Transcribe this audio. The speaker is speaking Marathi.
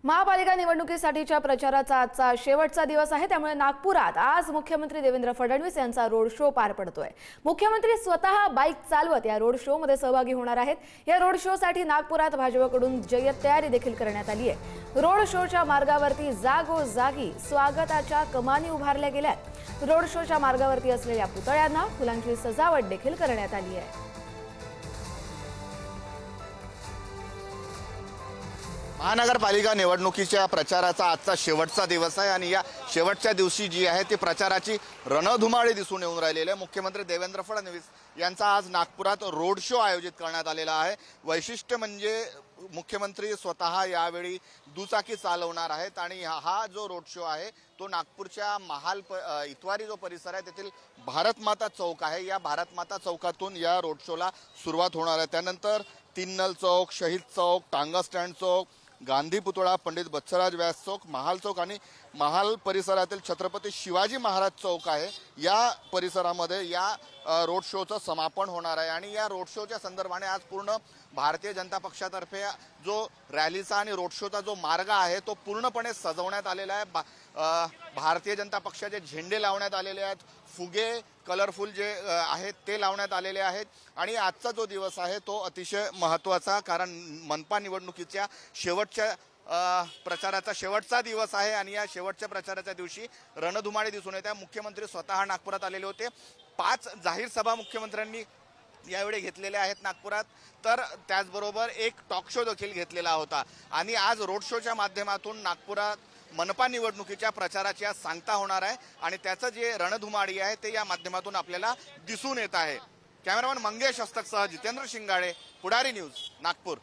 महापालिका निवडणुकीसाठीच्या प्रचाराचा आजचा शेवटचा दिवस आहे। त्यामुळे नागपुरात आज मुख्यमंत्री देवेंद्र फडणवीस यांचा रोड शो पार पडतोय। मुख्यमंत्री स्वतः बाईक चालवत या रोड शो मध्ये सहभागी होणार आहेत। या रोड शो साठी नागपुरात भाजपकडून जय्यत तयारी देखील करण्यात आली आहे। रोड शोच्या मार्गावरती जागोजागी स्वागताच्या कमानी उभारल्या गेल्यात। रोड शोच्या मार्गावरती असलेल्या पुतळ्यांना फुलांची सजावट देखील करण्यात आली आहे। महानगरपालिका निवडणुकीच्या प्रचाराचा आजचा शेवटचा दिवस आहे आणि या शेवटच्या दिवशी जी आहे ती प्रचाराची रणधुमाळी दिसून येऊन राहिलेली आहे। मुख्यमंत्री देवेंद्र फडणवीस यांचा आज नागपुरात रोड शो आयोजित करण्यात आलेला आहे। वैशिष्ट्य म्हणजे मुख्यमंत्री स्वतः यावेळी दुचाकी चालवणार आहेत आणि हा जो रोड शो आहे तो नागपूरच्या महाल इतवारी जो परिसर आहे तेथील भारत माता चौक आहे, या भारत माता चौकातून या रोड शोला सुरुवात होणार आहे। त्यानंतर तीन चौक, शहीद चौक, टांगा स्टँड चौक, गांधी पुतळा, पंडित बत्सराज व्यास चौक, महाल चौक आणि महाल परिसरातील छत्रपती शिवाजी महाराज चौक आहे, या परिसरामध्ये या रोड शोचं समापन होणार आहे। आणि या रोड शोच्या संदर्भाने आज पूर्ण भारतीय जनता पक्षातर्फे जो रॅलीचा आणि रोड शोचा जो मार्ग आहे तो पूर्णपणे सजवण्यात आलेला आहे। भारतीय जनता पक्षाचे झेंडे लावण्यात आलेले आहेत, फुगे कलरफुल जे आहेत ते लावण्यात आलेले आहेत। आणि आजचा जो दिवस आहे तो अतिशय महत्त्वाचा, कारण मनपा निवडणुकीच्या शेवटच्या प्रचाराचा शेवटचा दिवस आहे आणि या शेवटच्या प्रचाराच्या दिवशी रणधुमाळी दिसून येते। मुख्यमंत्री स्वतः नागपुरात आलेले होते। 5 जाहीर सभा मुख्यमंत्र्यांनी यावेळी घेतलेल्या आहेत नागपुरात, तर त्याचबरोबर एक टॉक शो देखील घेतलेला होता। आणि आज रोड शोच्या माध्यमातून नागपुरात मनपा निवडणुकीच्या प्रचाराची आज सांगता होणार आहे आणि त्याचं जे रणधुमाळी आहे ते या माध्यमातून आपल्याला दिसून येत आहे। कॅमेरामॅन मंगेश हस्तकसह जितेंद्र शिंगाडे, पुढारी न्यूज, नागपूर।